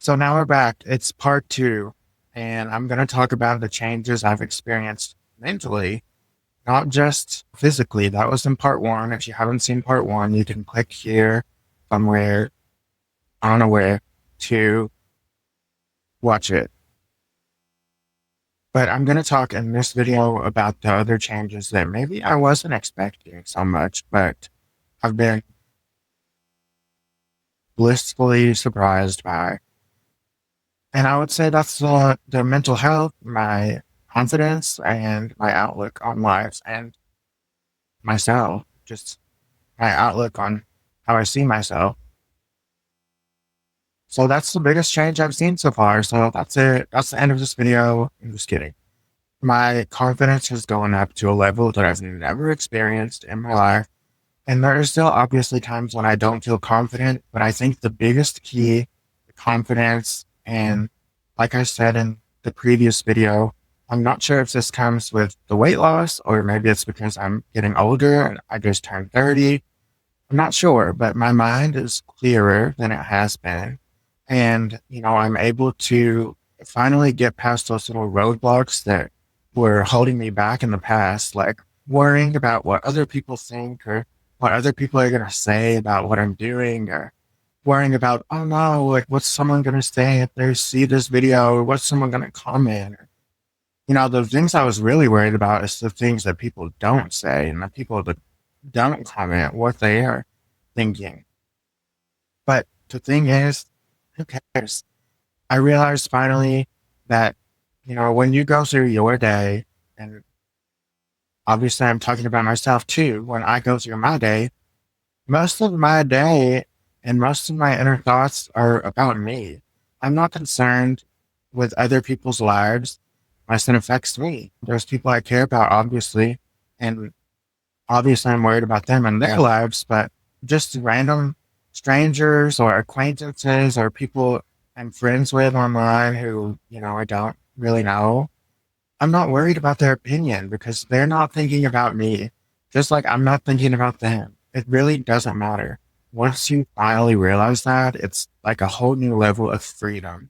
So now we're back. It's part two, and I'm going to talk about the changes I've experienced mentally, not just physically. That was in part one. If you haven't seen part one, you can click here somewhere, I don't know where, to watch it. But I'm going to talk in this video about the other changes that maybe I wasn't expecting so much, but I've been blissfully surprised by. And I would say that's the mental health, my confidence, and my outlook on life and myself. Just my outlook on how I see myself. So that's the biggest change I've seen so far. So that's it. That's the end of this video. I'm just kidding. My confidence has gone up to a level that I've never experienced in my life. And there are still obviously times when I don't feel confident, but I think the biggest key to confidence, and like I said in the previous video, I'm not sure if this comes with the weight loss or maybe it's because I'm getting older and I just turned 30. I'm not sure, but my mind is clearer than it has been. And, I'm able to finally get past those little roadblocks that were holding me back in the past, like worrying about what other people think or what other people are going to say about what I'm doing, or worrying about, oh no, like what's someone going to say if they see this video, or what's someone going to comment? Or, the things I was really worried about is the things that people don't say and the people that don't comment what they are thinking. But the thing is, who cares? I realized finally that, when you go through your day, and obviously I'm talking about myself too, when I go through my day, most of my day and most of my inner thoughts are about me. I'm not concerned with other people's lives unless it affects me. There's people I care about, obviously, and obviously I'm worried about them and their lives, but just random strangers or acquaintances or people I'm friends with online who, I don't really know. I'm not worried about their opinion because they're not thinking about me, just like I'm not thinking about them. It really doesn't matter. Once you finally realize that, it's like a whole new level of freedom.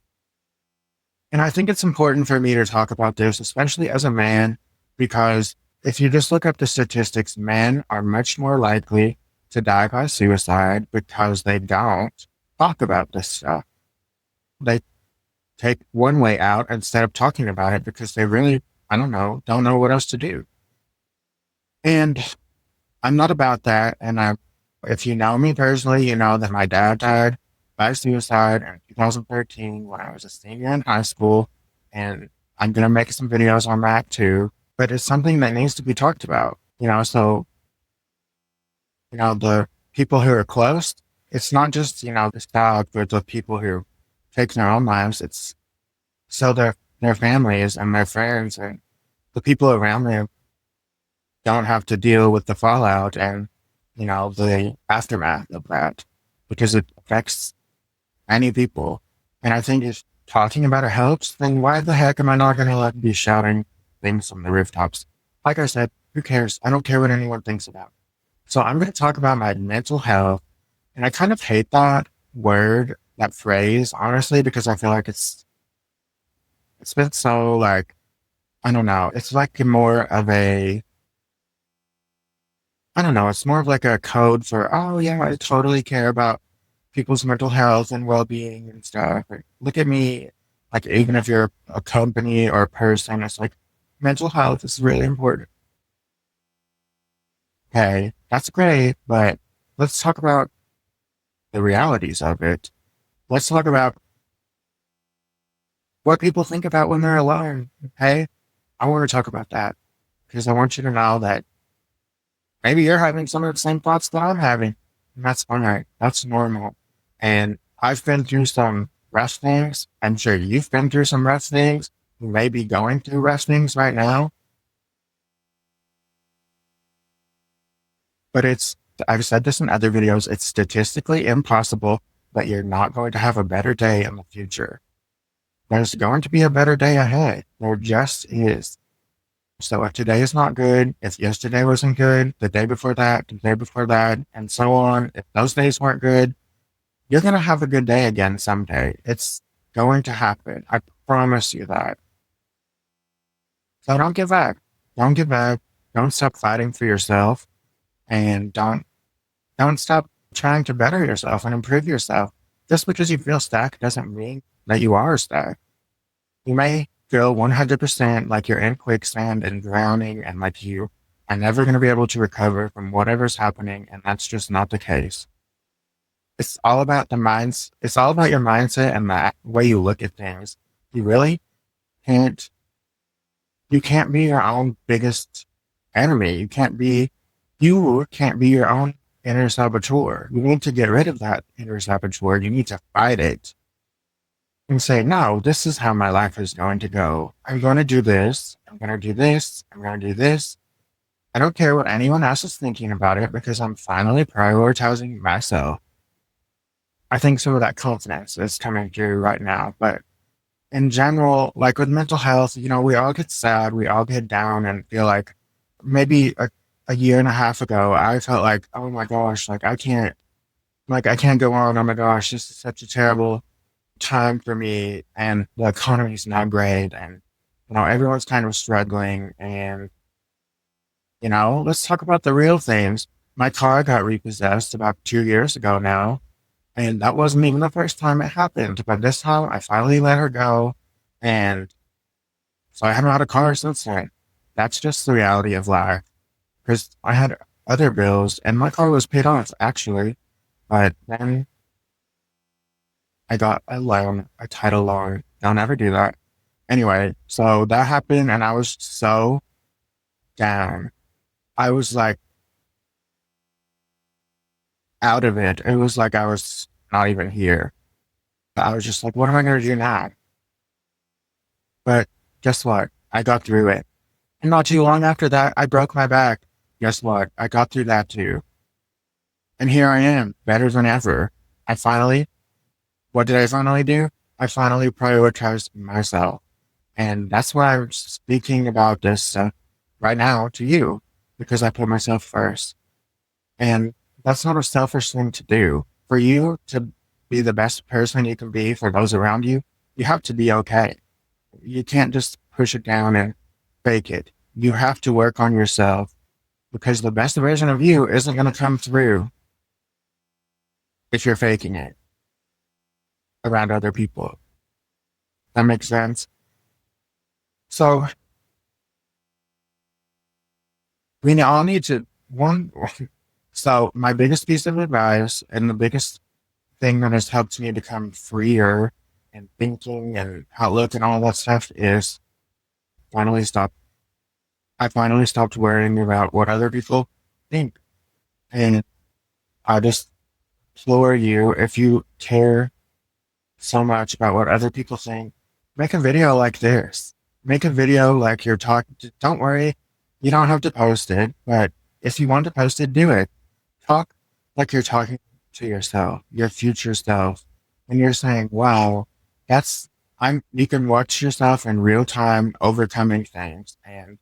And I think it's important for me to talk about this, especially as a man, because if you just look up the statistics, men are much more likely to die by suicide because they don't talk about this stuff. They take one way out instead of talking about it because they really, don't know what else to do. And I'm not about that. And if you know me personally, you know that my dad died by suicide in 2013 when I was a senior in high school. And I'm going to make some videos on that too. But it's something that needs to be talked about, so, the people who are close, it's not just, the sad with the people who take their own lives. It's so their families and their friends and the people around them don't have to deal with the fallout and, the aftermath of that because it affects many people. And I think if talking about it helps, then why the heck am I not going to be shouting things from the rooftops? Like I said, who cares? I don't care what anyone thinks about. So I'm going to talk about my mental health. And I kind of hate that word, that phrase, honestly, because I feel like it's been so I don't know. It's like more of I don't know. It's more of like a code for, oh yeah, I totally care about people's mental health and well-being and stuff. Like, look at me. Like, even if you're a company or a person, it's like mental health is really important. Okay, that's great, but let's talk about the realities of it. Let's talk about what people think about when they're alone. Okay, I want to talk about that because I want you to know that maybe you're having some of the same thoughts that I'm having. And that's all right. That's normal. And I've been through some rough things. I'm sure you've been through some rough things. You may be going through rough things right now. But I've said this in other videos, it's statistically impossible that you're not going to have a better day in the future. There's going to be a better day ahead. There just is. So if today is not good, if yesterday wasn't good, the day before that, and so on, if those days weren't good, you're going to have a good day again someday. It's going to happen. I promise you that. So don't give up. Don't give up. Don't stop fighting for yourself, and don't stop trying to better yourself and improve yourself. Just because you feel stuck doesn't mean that you are stuck. You may feel 100% like you're in quicksand and drowning and like you are never going to be able to recover from whatever's happening, and that's just not the case. It's all about the minds. It's all about your mindset and the way you look at things. You really can't. You can't be your own biggest enemy. You can't be your own inner saboteur. You need to get rid of that inner saboteur. You need to fight it and say, no, this is how my life is going to go. I'm going to do this. I'm going to do this. I'm going to do this. I don't care what anyone else is thinking about it because I'm finally prioritizing myself. I think some of that confidence is coming through right now. But in general, like with mental health, we all get sad, we all get down and feel like maybe a year and a half ago, I felt like, oh my gosh, I can't go on. Oh my gosh, this is such a terrible time for me. And the economy's not great. And, everyone's kind of struggling. And, let's talk about the real things. My car got repossessed about 2 years ago now. And that wasn't even the first time it happened. But this time I finally let her go. And so I haven't had a car since then. That's just the reality of life. Because I had other bills and my car was paid off actually. But then I got a loan, a title loan. Don't ever do that. Anyway, so that happened and I was so down. I was like out of it. It was like I was not even here. I was just like, what am I going to do now? But guess what? I got through it. And not too long after that, I broke my back. Guess what? I got through that too. And here I am, better than ever. What did I finally do? I finally prioritized myself. And that's why I'm speaking about this stuff right now to you, because I put myself first. And that's not a selfish thing to do. For you to be the best person you can be for those around you, you have to be okay. You can't just push it down and fake it. You have to work on yourself because the best version of you isn't going to come through if you're faking it around other people. That makes sense? So we all need to one. So my biggest piece of advice and the biggest thing that has helped me become freer and thinking and outlook and all that stuff is finally stop. I finally stopped worrying about what other people think. And I just implore you, if you care so much about what other people think, make a video like this. Make a video like you're talking. Don't worry, you don't have to post it, but if you want to post it, do it. Talk like you're talking to yourself, your future self, and you're saying, "Wow, You can watch yourself in real time overcoming things, and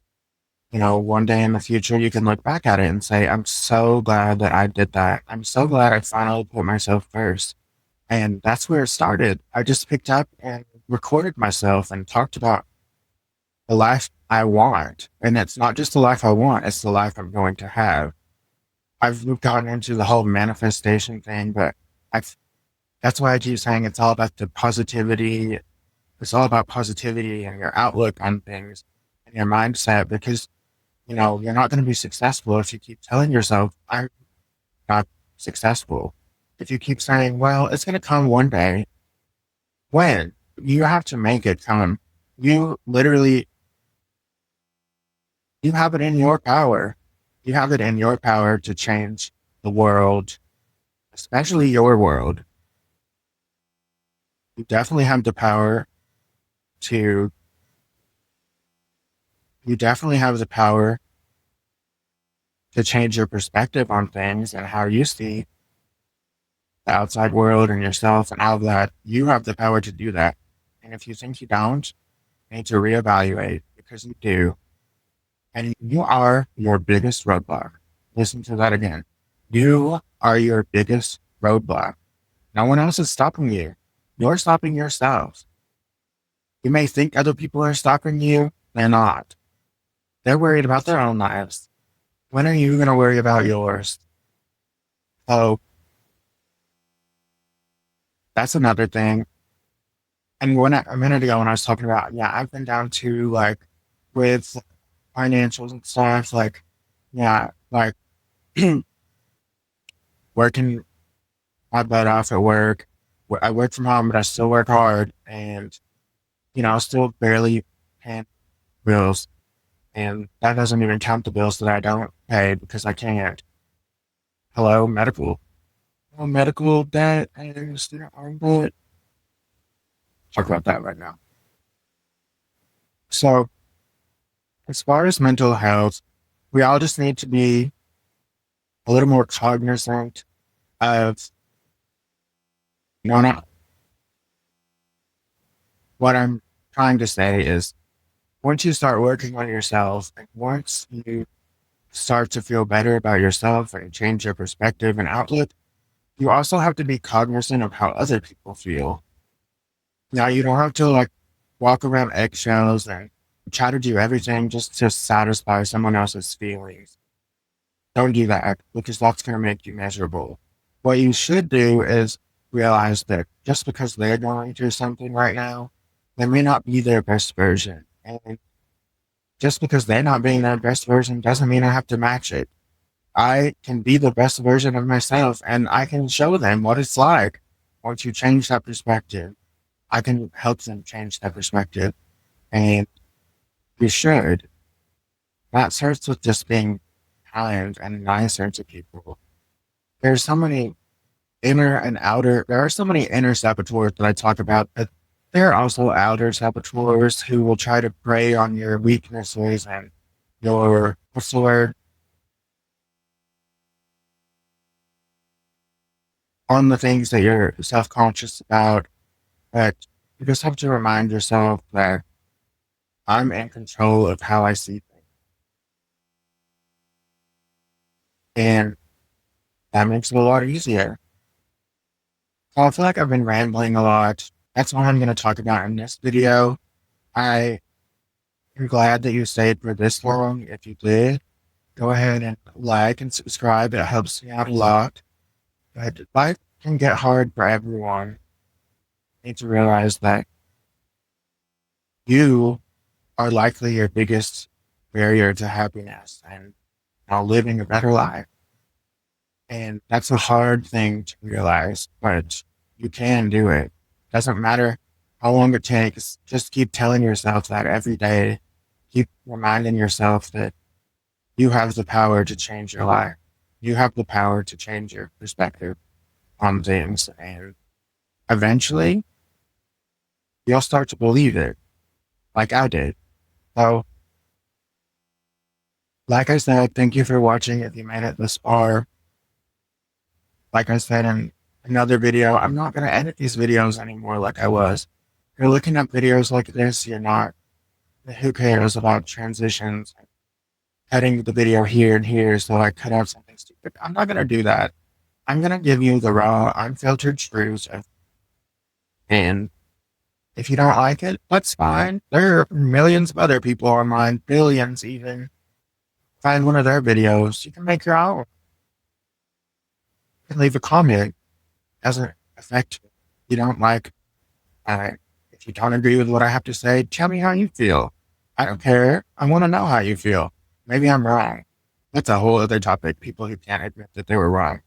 one day in the future, you can look back at it and say, I'm so glad that I did that. I'm so glad I finally put myself first." And that's where it started. I just picked up and recorded myself and talked about the life I want. And it's not just the life I want, it's the life I'm going to have. I've gotten into the whole manifestation thing, but I've, that's why I keep saying it's all about the positivity. It's all about positivity and your outlook on things and your mindset because, you're not going to be successful if you keep telling yourself, I'm not successful. If you keep saying, well, it's going to come one day, when? You have to make it come. You literally, you have it in your power. You have it in your power to change the world, especially your world. You definitely have the power to, you definitely have the power to change your perspective on things and how you see the outside world and yourself and all of that. You have the power to do that. And if you think you don't, you need to reevaluate because you do. And you are your biggest roadblock. Listen to that again. You are your biggest roadblock. No one else is stopping you. you're stopping yourself. You may think other people are stopping you. They're not. They're worried about their own lives. When are you going to worry about yours? So that's another thing. And a minute ago when I was talking about, yeah, I've been down to like with financials and stuff, like, yeah, like working my butt off at work. I work from home, but I still work hard and, I still barely pay bills. And that doesn't even count the bills that I don't pay because I can't. Hello, medical. Oh, medical debt and student loan debt. Talk about that right now. So, as far as mental health, we all just need to be a little more cognizant of, not what I'm trying to say is once you start working on yourself, and once you start to feel better about yourself and change your perspective and outlook, you also have to be cognizant of how other people feel. Now, you don't have to like walk around eggshells and try to do everything just to satisfy someone else's feelings. Don't do that because that's going to make you miserable. What you should do is realize that just because they're going through something right now, they may not be their best version. And just because they're not being their best version doesn't mean I have to match it. I can be the best version of myself and I can show them what it's like once you change that perspective. I can help them change that perspective. And you should. That starts with just being kind and nicer to people. There's so many inner and outer, there are so many inner saboteurs that I talk about, but there are also outer saboteurs who will try to prey on your weaknesses and your, what's the word? On the things that you're self conscious about. But you just have to remind yourself that I'm in control of how I see things. And that makes it a lot easier. So I feel like I've been rambling a lot. That's what I'm going to talk about in this video. I am glad that you stayed for this long. If you did, go ahead and like and subscribe. It helps me out a lot. But life can get hard for everyone. You need to realize that you are likely your biggest barrier to happiness and living a better life. And that's a hard thing to realize, but you can do it. Doesn't matter how long it takes. Just keep telling yourself that every day. Keep reminding yourself that you have the power to change your life. You have the power to change your perspective on things. And eventually, you'll start to believe it, like I did. So, like I said, thank you for watching. If you made it this far, like I said in another video, I'm not going to edit these videos anymore like I was. You're looking at videos like this, you're not. Who cares about transitions? Cutting the video here and here so I cut out something stupid. I'm not going to do that. I'm going to give you the raw, unfiltered truths. And if you don't like it, that's fine. There are millions of other people online, billions even. Find one of their videos. You can make your own. You can leave a comment. Doesn't affect you don't like. If you don't agree with what I have to say, tell me how you feel. I don't care. I want to know how you feel. Maybe I'm wrong. That's a whole other topic. People who can't admit that they were wrong.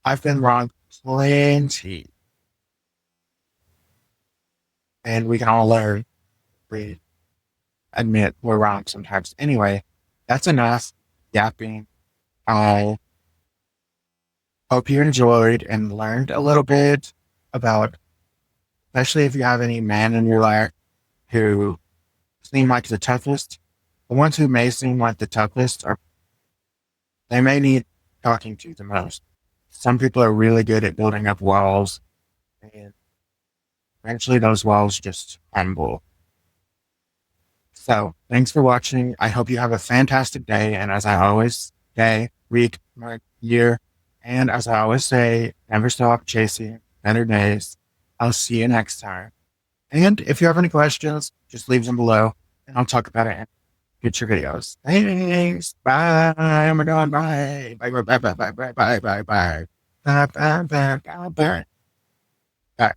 I've been wrong plenty. And we can all learn. We admit we're wrong sometimes. Anyway, that's enough yapping. I hope you enjoyed and learned a little bit about, especially if you have any men in your life who seem like the toughest. The ones who may seem like the toughest they may need talking to the most. Some people are really good at building up walls, and eventually those walls just crumble. So, thanks for watching. I hope you have a fantastic day. And as I always say, week, month, year, and as I always say, never stop chasing better days. I'll see you next time. And if you have any questions, just leave them below and I'll talk about it in future videos. Thanks. Bye. Oh my God. Bye. Bye. Bye. Bye. Bye. Bye. Bye. Bye. Bye. Bye. Bye. Bye. Bye. Bye. Bye. Bye.